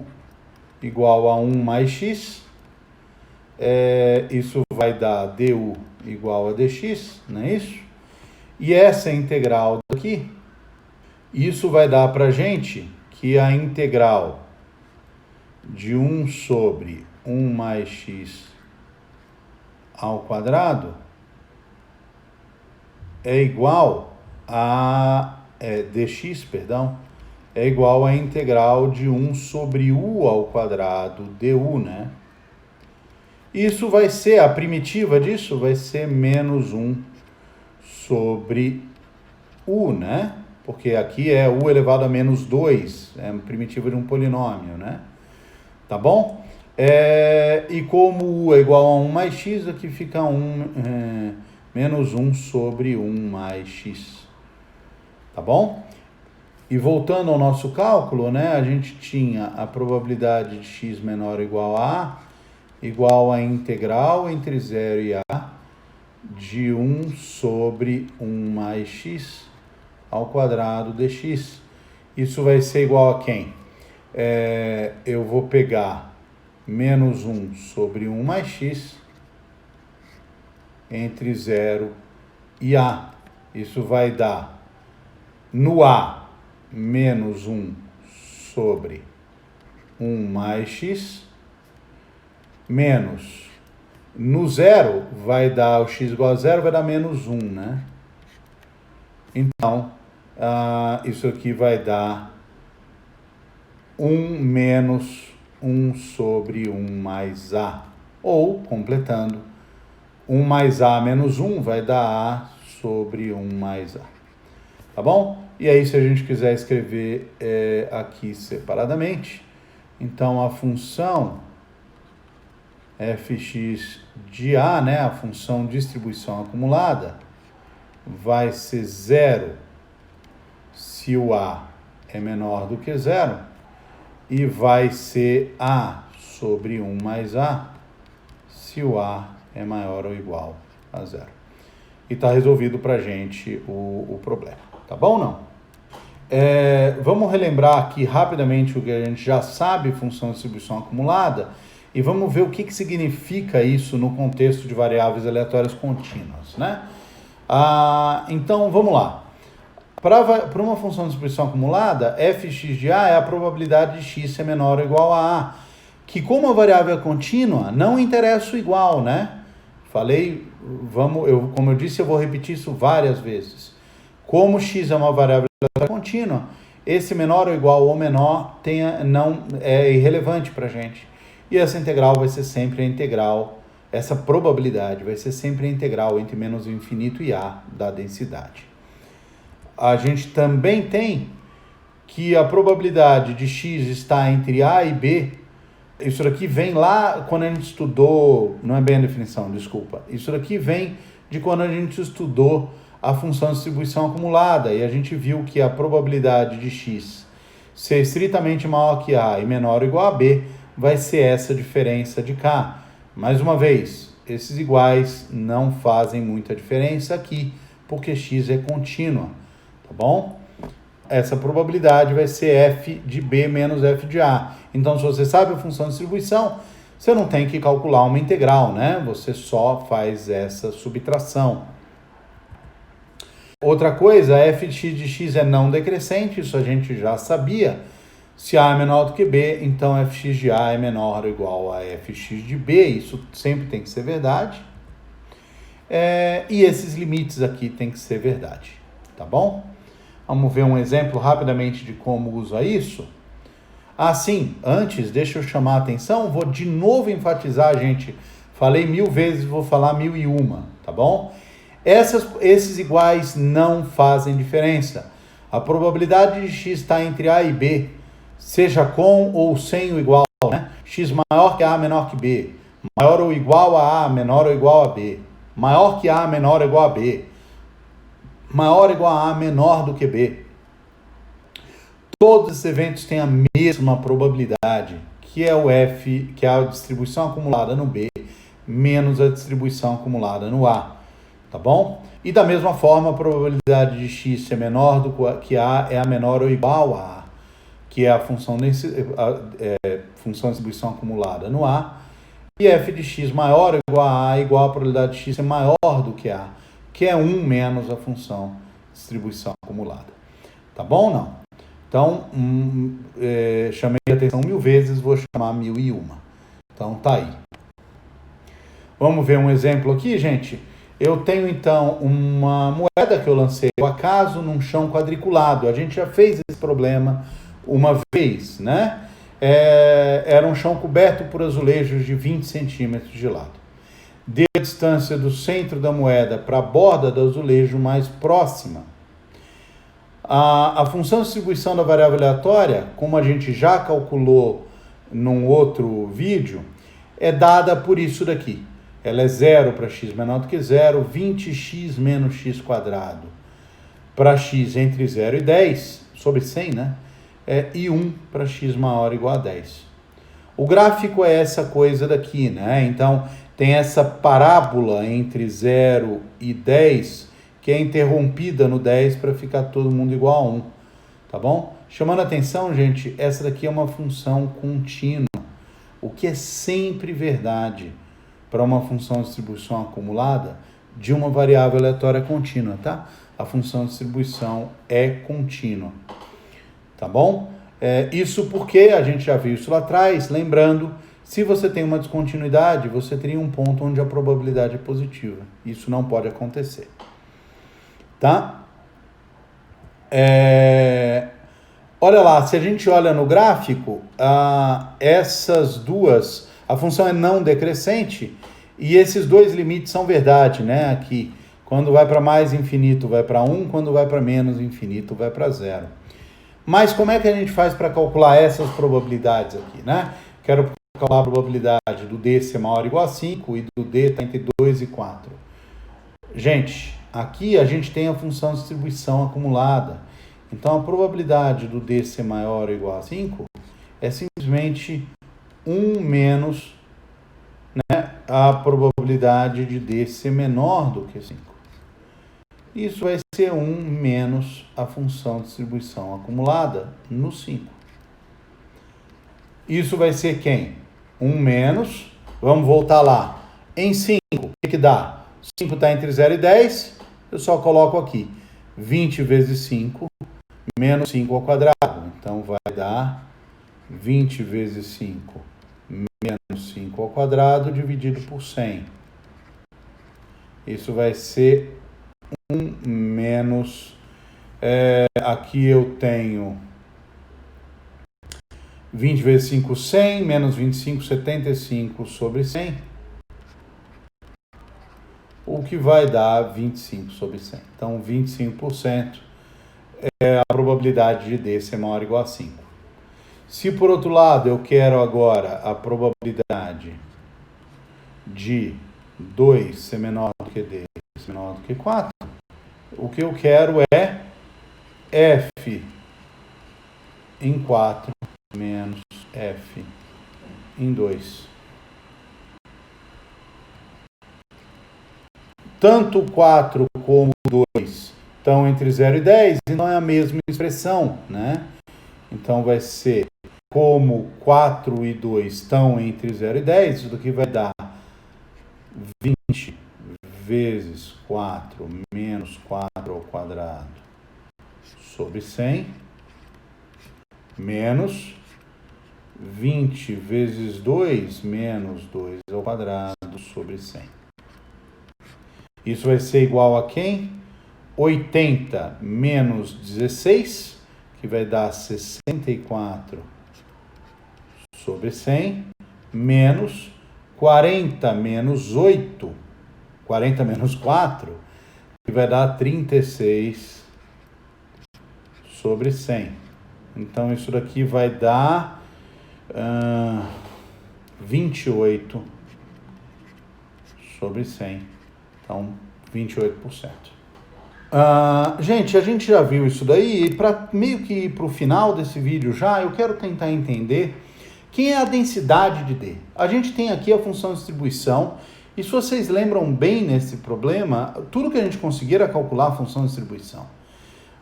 igual a 1 mais x. Isso vai dar du igual a dx, não é isso? E essa integral daqui, isso vai dar para a gente que a integral de 1 sobre 1 mais x ao quadrado é igual a dx, perdão, é igual à integral de 1 sobre u ao quadrado du, né? Isso vai ser, a primitiva disso vai ser menos 1 sobre u, né? Porque aqui é u elevado a menos 2, é a primitiva de um polinômio, né? Tá bom? E como u é igual a 1 mais x, aqui fica menos 1 sobre 1 mais x. Tá bom? E voltando ao nosso cálculo, né? A gente tinha a probabilidade de x menor ou igual a a, igual a integral entre 0 e a de 1 sobre 1 mais x ao quadrado dx. Isso vai ser igual a quem? Eu vou pegar menos 1 sobre 1 mais x entre 0 e a. Isso vai dar no a menos 1 sobre 1 mais x, menos no zero vai dar o x igual a zero, vai dar menos 1, né? Então, isso aqui vai dar 1 menos 1 sobre 1 mais a. Ou, completando, 1 mais a menos 1 vai dar a sobre 1 mais a. Tá bom? E aí, se a gente quiser escrever aqui separadamente, então a função fx de a, né, a função distribuição acumulada, vai ser 0 se o a é menor do que 0 e vai ser a sobre 1 mais a se o a é maior ou igual a 0. E está resolvido para a gente o problema. Tá bom ou não? Vamos relembrar aqui rapidamente o que a gente já sabe, função de distribuição acumulada, e vamos ver o que significa isso no contexto de variáveis aleatórias contínuas, né? Então, vamos lá. Para uma função de distribuição acumulada, fx de a é a probabilidade de x ser menor ou igual a a, que como a variável é contínua, não interessa o igual, né? Como eu disse, eu vou repetir isso várias vezes. Como x é uma variável contínua, esse menor ou igual ou menor é irrelevante para a gente. E essa integral vai ser sempre a integral, essa probabilidade vai ser sempre a integral entre menos o infinito e a da densidade. A gente também tem que a probabilidade de x estar entre a e b, isso daqui vem lá quando a gente estudou, não é bem a definição, desculpa. Isso daqui vem de quando a gente estudou a função de distribuição acumulada e a gente viu que a probabilidade de x ser estritamente maior que a e menor ou igual a b vai ser essa diferença de k. Mais uma vez, esses iguais não fazem muita diferença aqui, porque x é contínua, tá bom? Essa probabilidade vai ser f de b menos f de a. Então, se você sabe a função de distribuição, você não tem que calcular uma integral, né? Você só faz essa subtração. Outra coisa, f de x é não decrescente, isso a gente já sabia. Se a é menor do que b, então fx de a é menor ou igual a fx de b, isso sempre tem que ser verdade. E esses limites aqui tem que ser verdade, tá bom? Vamos ver um exemplo rapidamente de como usa isso. Sim, antes, deixa eu chamar a atenção, vou de novo enfatizar, gente. Falei 1000 vezes, vou falar 1001, tá bom? Esses iguais não fazem diferença. A probabilidade de x estar entre a e b, seja com ou sem o igual, né? X maior que a, menor que b. Maior ou igual a, menor ou igual a b. Maior que a, menor ou igual a b. maior ou igual a A menor do que B. Todos esses eventos têm a mesma probabilidade, que é o F, que é a distribuição acumulada no B, menos a distribuição acumulada no A, tá bom? E da mesma forma, a probabilidade de x ser menor do que A é a menor ou igual a A, que é a função de distribuição acumulada no A, e f de x maior ou igual a igual a probabilidade de x ser maior do que A, que é 1 menos a função de distribuição acumulada. Tá bom ou não? Então, chamei a atenção 1000 vezes, vou chamar 1001. Então, tá aí. Vamos ver um exemplo aqui, gente? Eu tenho, então, uma moeda que eu lancei ao acaso num chão quadriculado. A gente já fez esse problema uma vez, né? Era um chão coberto por azulejos de 20 centímetros de lado. Dê a distância do centro da moeda para a borda do azulejo mais próxima. A função de distribuição da variável aleatória, como a gente já calculou num outro vídeo, é dada por isso daqui. Ela é 0 para x menor do que 0, 20x menos x quadrado para x entre 0 e 10, sobre 100, né? E 1 para x maior ou igual a 10. O gráfico é essa coisa daqui, né? Então, tem essa parábola entre 0 e 10, que é interrompida no 10 para ficar todo mundo igual a 1, tá bom? Chamando a atenção, gente, essa daqui é uma função contínua, o que é sempre verdade para uma função de distribuição acumulada de uma variável aleatória contínua, tá? A função de distribuição é contínua, tá bom? Isso porque a gente já viu isso lá atrás, lembrando, se você tem uma descontinuidade, você teria um ponto onde a probabilidade é positiva. Isso não pode acontecer. Tá? Olha lá, se a gente olha no gráfico, essas duas, a função é não decrescente e esses dois limites são verdade, né? Aqui, quando vai para mais infinito vai para 1, quando vai para menos infinito vai para 0. Mas como é que a gente faz para calcular essas probabilidades aqui, né? Quero calcular a probabilidade do D ser maior ou igual a 5 e do D estar entre 2 e 4. Gente, aqui a gente tem a função de distribuição acumulada. Então, a probabilidade do D ser maior ou igual a 5 é simplesmente 1 menos, né, a probabilidade de D ser menor do que 5. Isso vai ser 1 menos a função de distribuição acumulada no 5. Isso vai ser quem? 1 menos, vamos voltar lá, em 5, o que dá? 5 está entre 0 e 10, eu só coloco aqui 20 vezes 5 menos 5 ao quadrado. Então, vai dar 20 vezes 5 menos 5 ao quadrado dividido por 100. Isso vai ser 1 menos... aqui eu tenho 20 vezes 5, 100, menos 25, 75 sobre 100. O que vai dar 25 sobre 100. Então, 25% é a probabilidade de D ser maior ou igual a 5. Se, por outro lado, eu quero agora a probabilidade de 2 ser menor do que D ser menor do que 4, o que eu quero é F em 4 menos F em 2. Tanto 4 como 2 estão entre 0 e 10, então é a mesma expressão, né? Então vai ser como 4 e 2 estão entre 0 e 10, isso daqui vai dar 20 vezes 4 menos 4 ao quadrado sobre 100, menos 20 vezes 2 menos 2 ao quadrado sobre 100. Isso vai ser igual a quem? 80 menos 16, que vai dar 64 sobre 100, menos 40 menos 8, 40 menos 4, que vai dar 36 sobre 100. Então, isso daqui vai dar 28 sobre 100. Então, 28%. Gente, a gente já viu isso daí, e para meio que ir para o final desse vídeo já, eu quero tentar entender quem é a densidade de D. A gente tem aqui a função de distribuição, e se vocês lembram bem nesse problema, tudo que a gente conseguir era calcular a função de distribuição.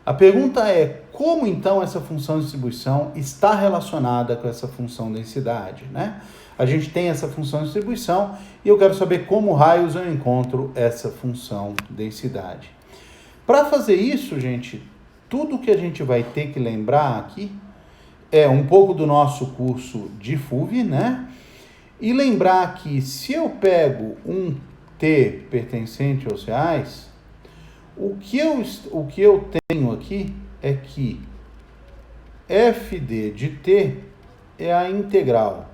A pergunta é, como então essa função de distribuição está relacionada com essa função densidade, né? A gente tem essa função de distribuição e eu quero saber como raios eu encontro essa função densidade. Para fazer isso, gente, tudo que a gente vai ter que lembrar aqui é um pouco do nosso curso de FUV, né? E lembrar que se eu pego um T pertencente aos reais, o que eu tenho aqui é que FD de T é a integral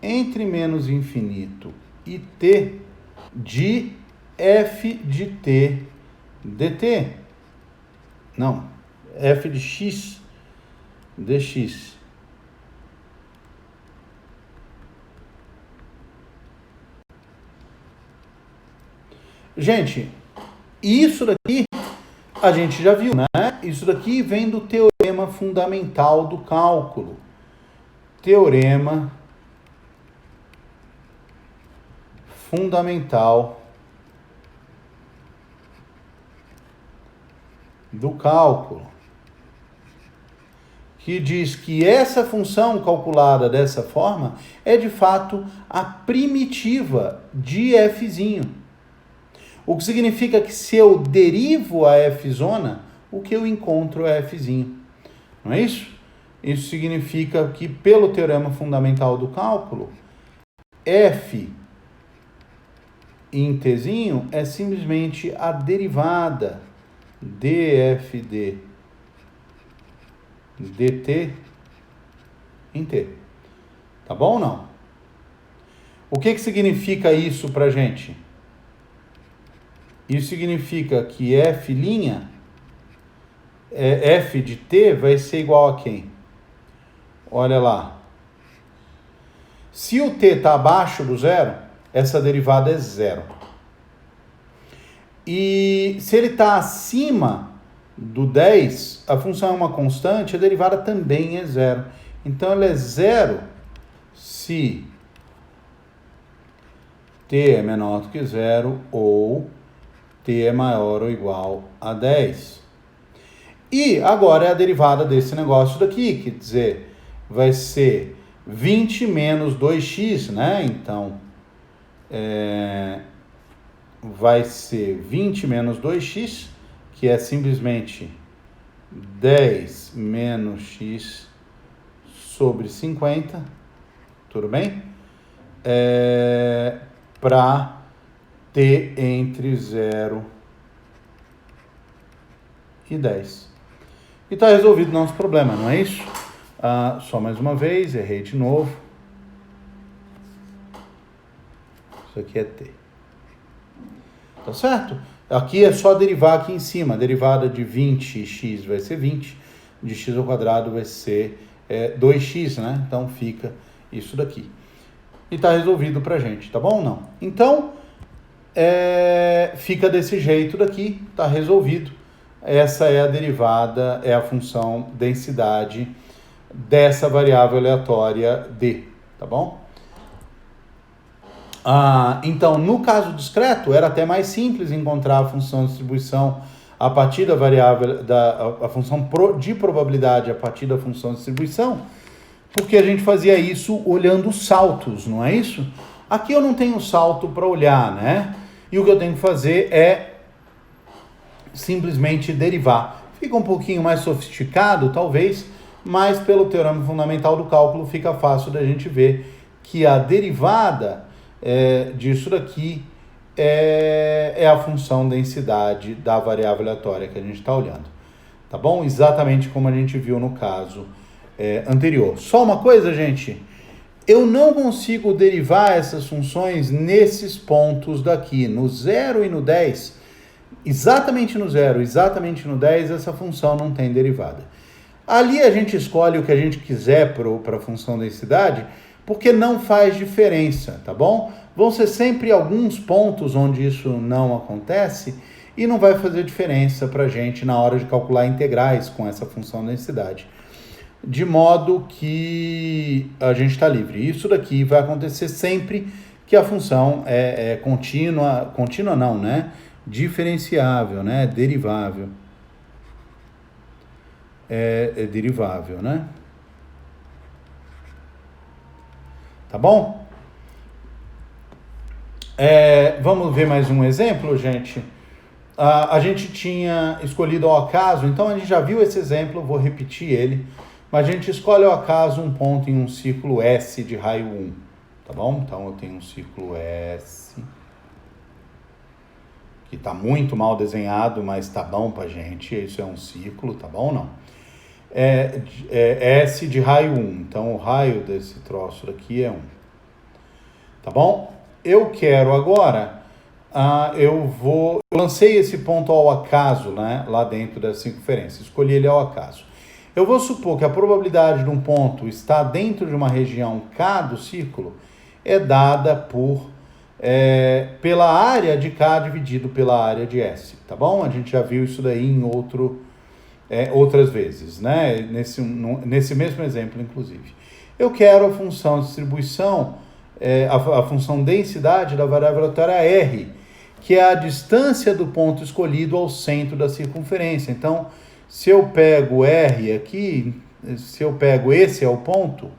entre menos infinito e T de F de T dt. Não, F de x dx. Gente, isso daqui a gente já viu, né? Isso daqui vem do teorema fundamental do cálculo. Teorema fundamental do cálculo, que diz que essa função calculada dessa forma é de fato a primitiva de fzinho. O que significa que se eu derivo a f-zona, o que eu encontro é fzinho. Não é isso? Isso significa que pelo teorema fundamental do cálculo, f em tzinho é simplesmente a derivada dfd dt em t. Tá bom ou não? O que significa isso pra gente? Isso significa que f', f de t vai ser igual a quem? Olha lá. Se o t está abaixo do zero, essa derivada é zero. E se ele está acima do 10, a função é uma constante, a derivada também é zero. Então, ela é zero se t é menor do que zero ou t é maior ou igual a 10. E agora é a derivada desse negócio daqui, quer dizer, vai ser 20 menos 2x, né? Então, vai ser 20 menos 2x, que é simplesmente 10 menos x sobre 50, tudo bem? Para t entre 0 e 10. E está resolvido o nosso problema, não é isso? Só mais uma vez, errei de novo. Isso aqui é t. Tá certo? Aqui é só derivar aqui em cima. A derivada de 20x vai ser 20. De x ao quadrado vai ser 2x, né? Então fica isso daqui. E está resolvido pra gente, tá bom ou não? Então, fica desse jeito daqui, tá resolvido. Essa é a derivada, é a função densidade dessa variável aleatória d, tá bom? Então, no caso discreto, era até mais simples encontrar a função de distribuição a partir da variável, a função de probabilidade a partir da função de distribuição, porque a gente fazia isso olhando os saltos, não é isso? Aqui eu não tenho salto para olhar, né? E o que eu tenho que fazer é simplesmente derivar. Fica um pouquinho mais sofisticado, talvez, mas pelo teorema fundamental do cálculo fica fácil da gente ver que a derivada disso daqui é a função densidade da variável aleatória que a gente está olhando. Tá bom? Exatamente como a gente viu no caso anterior. Só uma coisa, gente. Eu não consigo derivar essas funções nesses pontos daqui, no 0 e no 10. Exatamente no 0, exatamente no 10, essa função não tem derivada. Ali a gente escolhe o que a gente quiser para a função densidade, porque não faz diferença, tá bom? Vão ser sempre alguns pontos onde isso não acontece, e não vai fazer diferença para a gente na hora de calcular integrais com essa função densidade. De modo que a gente está livre. Isso daqui vai acontecer sempre que a função é contínua não, né? Diferenciável, né? Derivável. É derivável, né? Tá bom? Vamos ver mais um exemplo, gente? A gente tinha escolhido ao acaso, então a gente já viu esse exemplo, vou repetir ele, mas a gente escolhe ao acaso um ponto em um círculo S de raio 1, tá bom? Então eu tenho um círculo S, que está muito mal desenhado, mas tá bom pra gente, isso é um círculo, tá bom ou não? S de raio 1, então o raio desse troço daqui é 1, tá bom? Eu quero agora... eu lancei esse ponto ao acaso, né, lá dentro da circunferência, escolhi ele ao acaso. Eu vou supor que a probabilidade de um ponto estar dentro de uma região K do círculo é dada pela área de K dividido pela área de S, tá bom? A gente já viu isso daí em outras vezes, né, nesse mesmo exemplo, inclusive. Eu quero a função de distribuição, a função densidade da variável aleatória R, que é a distância do ponto escolhido ao centro da circunferência. Então, se eu pego R aqui, se eu pego esse é o ponto,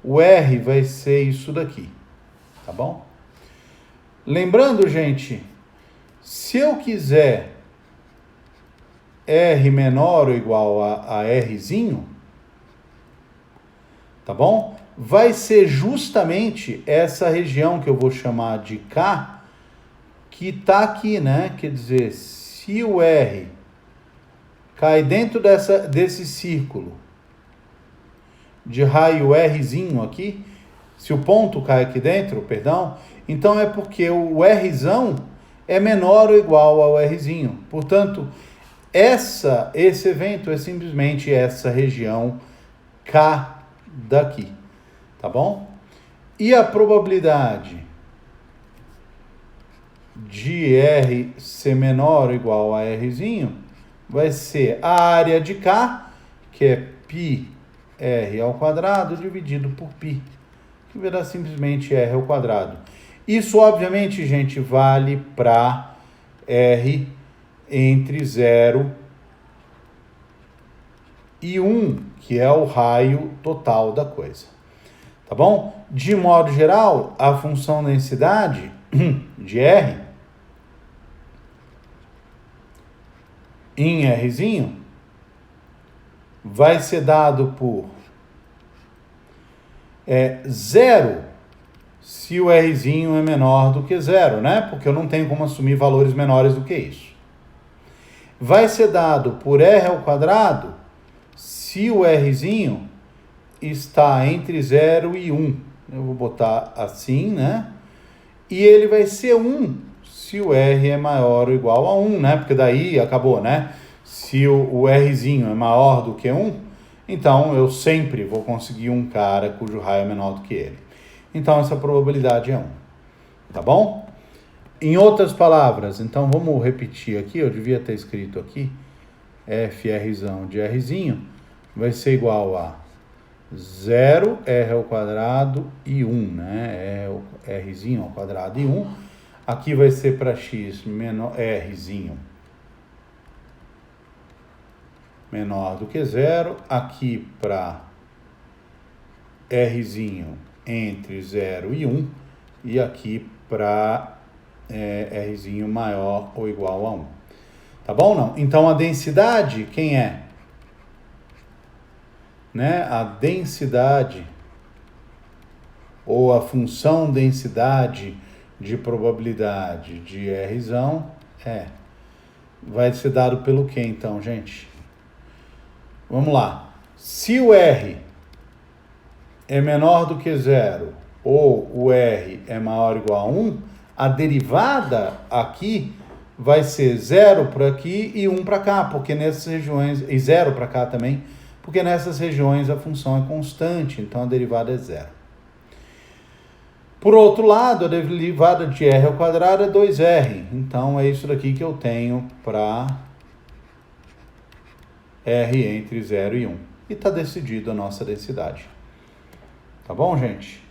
o R vai ser isso daqui, tá bom? Lembrando, gente, se eu quiser R menor ou igual a Rzinho, tá bom? Vai ser justamente essa região que eu vou chamar de K, que está aqui, né? Quer dizer, se o R cai dentro desse círculo de raio Rzinho aqui, se o ponto cai aqui dentro, perdão, então é porque o Rzão é menor ou igual ao Rzinho. Portanto, esse evento é simplesmente essa região K daqui. Tá bom? E a probabilidade de R ser menor ou igual a Rzinho vai ser a área de K, que é πr ao quadrado, dividido por π, que vai dar simplesmente R ao quadrado. Isso, obviamente, gente, vale para R entre 0 e 1, que é o raio total da coisa. Tá bom? De modo geral, a função densidade de R em Rzinho vai ser dado por 0 se o Rzinho é menor do que 0, né? Porque eu não tenho como assumir valores menores do que isso. Vai ser dado por R ao quadrado se o Rzinho está entre 0 e 1. Eu vou botar assim, né? E ele vai ser 1 se o R é maior ou igual a 1, né? Porque daí acabou, né? Se o Rzinho é maior do que 1, então eu sempre vou conseguir um cara cujo raio é menor do que ele. Então essa probabilidade é 1. Tá bom? Em outras palavras, então vamos repetir aqui, eu devia ter escrito aqui, FRzão de Rzinho vai ser igual a 0, R ao quadrado e 1, né? Rzinho ao quadrado e 1. Aqui vai ser para x menor, Rzinho menor do que 0. Aqui para Rzinho entre 0 e 1. E aqui para Rzinho maior ou igual a 1. Tá bom ou não? Então a densidade, quem é? Né? A densidade ou a função densidade de probabilidade de Rzão vai ser dado pelo que então, gente? Vamos lá. Se o R é menor do que 0 ou o R é maior ou igual a 1, a derivada aqui vai ser 0 para aqui e 1 para cá, porque nessas regiões, e 0 para cá também, porque nessas regiões a função é constante, então a derivada é 0. Por outro lado, a derivada de r ao quadrado é 2r. Então, é isso daqui que eu tenho para r entre 0 e 1. E está decidido a nossa densidade. Tá bom, gente?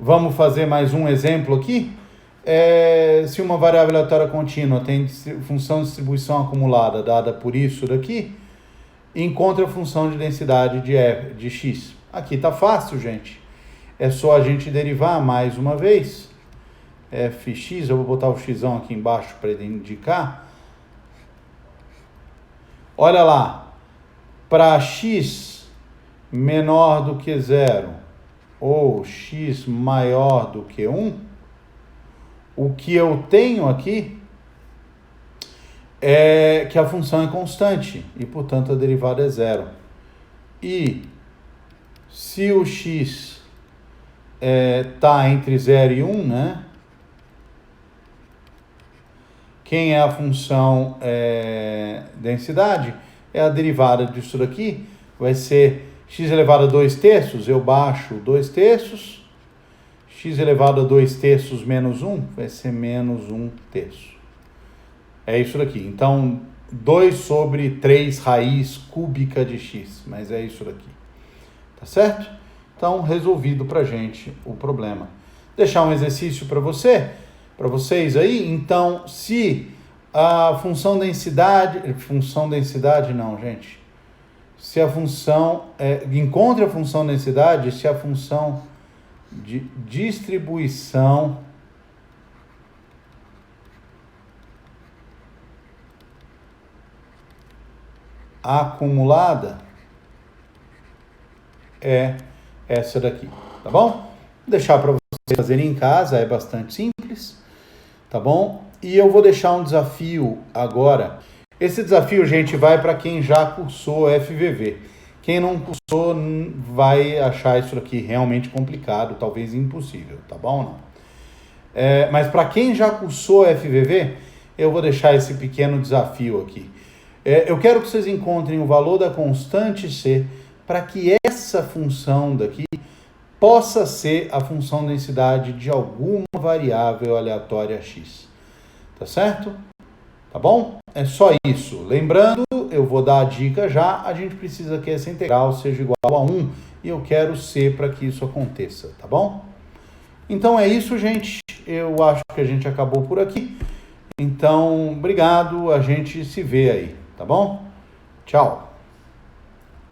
Vamos fazer mais um exemplo aqui? Se uma variável aleatória contínua tem função de distribuição acumulada dada por isso daqui, encontre a função de densidade de x. Aqui está fácil, gente. É só a gente derivar mais uma vez. Fx, eu vou botar o x aqui embaixo para ele indicar. Olha lá, para x menor do que 0 ou x maior do que 1, o que eu tenho aqui é que a função é constante e, portanto, a derivada é 0. E se o x está entre 0 e 1, né? Quem é a função densidade? É a derivada disso daqui. Vai ser x elevado a 2/3, eu baixo 2/3. X elevado a 2/3 menos 1 vai ser menos 1/3. É isso daqui. Então, 2 sobre 3 raiz cúbica de x. Mas é isso daqui. Tá certo? Então, resolvido pra gente o problema. Deixar um exercício para vocês aí. Então, se a função densidade não, gente. Se a função, encontre a função densidade, se a função de distribuição acumulada é essa daqui, tá bom? Vou deixar para vocês fazerem em casa, é bastante simples, tá bom? E eu vou deixar um desafio agora. Esse desafio, gente, vai para quem já cursou FVV. Quem não cursou vai achar isso aqui realmente complicado, talvez impossível, tá bom? Não. Mas para quem já cursou FVV, eu vou deixar esse pequeno desafio aqui. Eu quero que vocês encontrem o valor da constante C para que essa função daqui possa ser a função densidade de alguma variável aleatória x. Tá certo? Tá bom? É só isso. Lembrando, eu vou dar a dica já, a gente precisa que essa integral seja igual a 1 e eu quero C para que isso aconteça, tá bom? Então é isso, gente. Eu acho que a gente acabou por aqui. Então, obrigado, a gente se vê aí, tá bom? Tchau!